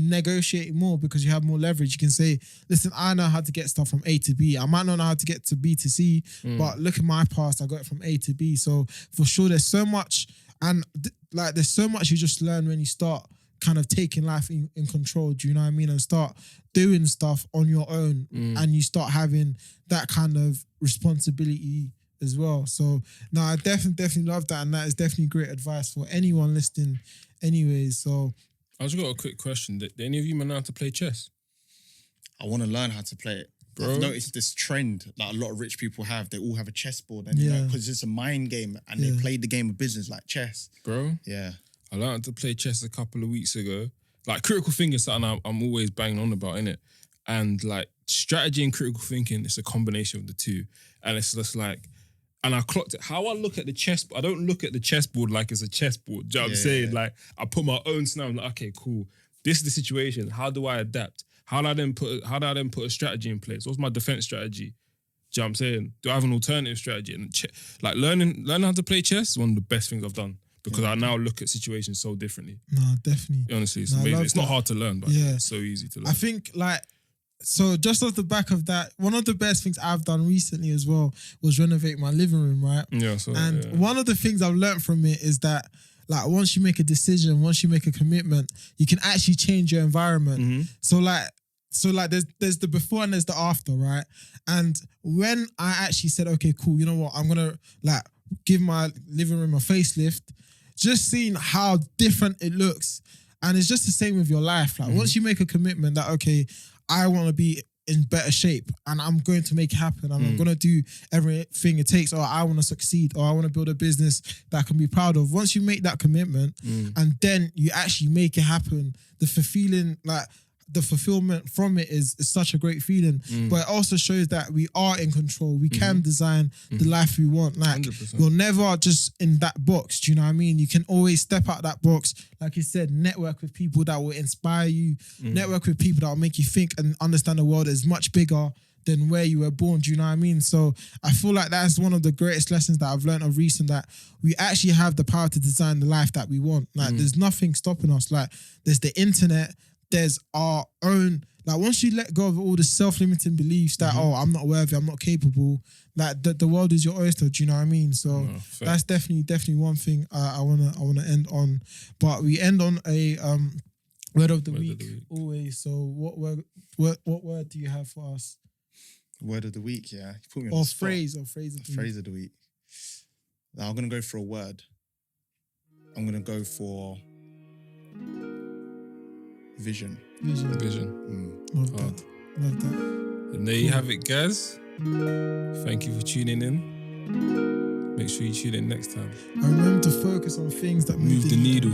negotiate more because you have more leverage. You can say, listen, I know how to get stuff from A to B. I might not know how to get to B to C, but look at my past. I got it from A to B. So for sure, there's so much, and there's so much you just learn when you start kind of taking life in control, do you know what I mean? And start doing stuff on your own and you start having that kind of responsibility as well. So no, I definitely love that, and that is definitely great advice for anyone listening anyways. So I just got a quick question. Do any of you know how to play chess? I want to learn how to play it. Bro. I've noticed this trend that a lot of rich people have. They all have a chessboard, and you know, because it's a mind game, and they play the game of business like chess. Bro, yeah. I learned to play chess a couple of weeks ago. Like, critical thinking is something I'm always banging on about, innit? And like, strategy and critical thinking, it's a combination of the two. And it's just like, and I clocked it. How I look at the chessboard, I don't look at the chessboard like it's a chessboard. Do you know what I'm saying? Like, I put my own scenario. I'm like, okay, cool. This is the situation. How do I adapt? How do I then put a strategy in place? What's my defense strategy? Do you know what I'm saying? Do I have an alternative strategy? And like learning how to play chess is one of the best things I've done because I now look at situations so differently. No, definitely. Honestly, it's amazing. It's not hard to learn, but it's so easy to learn. I think like, so just off the back of that, one of the best things I've done recently as well was renovate my living room, right? Yeah. One of the things I've learned from it is that like once you make a decision, once you make a commitment, you can actually change your environment. Mm-hmm. So there's the before and there's the after, right? And when I actually said, okay, cool, you know what, I'm gonna like give my living room a facelift, just seeing how different it looks. And it's just the same with your life. Like once you make a commitment that, okay, I want to be in better shape and I'm going to make it happen and I'm going to do everything it takes, or I want to succeed, or I want to build a business that I can be proud of. Once you make that commitment and then you actually make it happen, the fulfillment from it is such a great feeling. But it also shows that we are in control. We can design the life we want. Like 100%. You're never just in that box. Do you know what I mean? You can always step out that box. Like you said, network with people that will inspire you. Network with people that will make you think and understand the world is much bigger than where you were born. Do you know what I mean? So I feel like that's one of the greatest lessons that I've learned of recent, that we actually have the power to design the life that we want. Like there's nothing stopping us. Like there's the internet, there's our own, like once you let go of all the self-limiting beliefs that, oh, I'm not worthy, I'm not capable, like the world is your oyster, do you know what I mean? So that's definitely one thing I wanna end on. But we end on a word of the week always. So what word do you have for us? Word of the week, yeah. You put me on Or the spot. phrase of the week. Now I'm gonna go for a word. I'm gonna go for vision. Love that. And there you have it, guys. Thank you for tuning in. Make sure you tune in next time. And remember to focus on things that move the needle.